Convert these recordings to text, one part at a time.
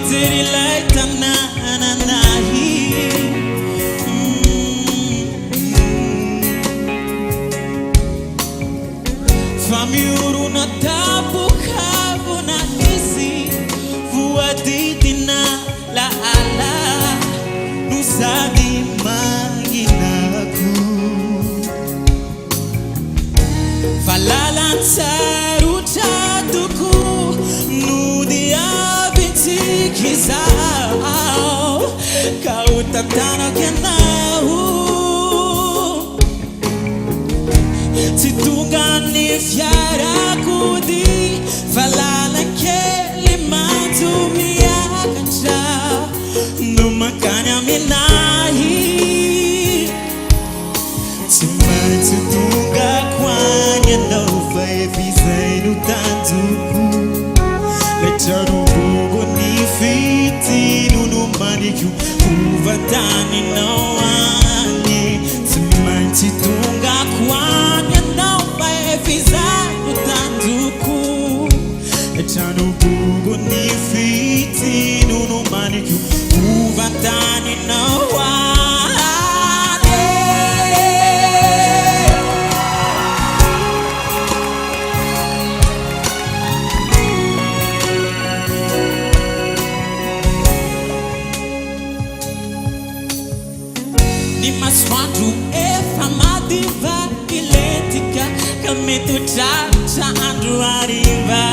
teri laita na nahi. Famiuru na tabu kavu na isi vuaditi na la ala nusadi maginaku falalan saruta duku nudia binti kizao kau tatana kenau Situngani fiara kudi falala keli matumia kacha numakanya minahi Situnga kwanya no faifizainu tantuku Lechanu bugo ni fiti nunumaniku uvatani no ane Situnga kwanya Fizanu tanduku Echanu bugo ni fiti Nunu maniku Uvatani na wane Ni maswandu efa madiva iletika Kami tu caca andu arriva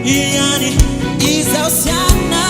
Yani isa usiana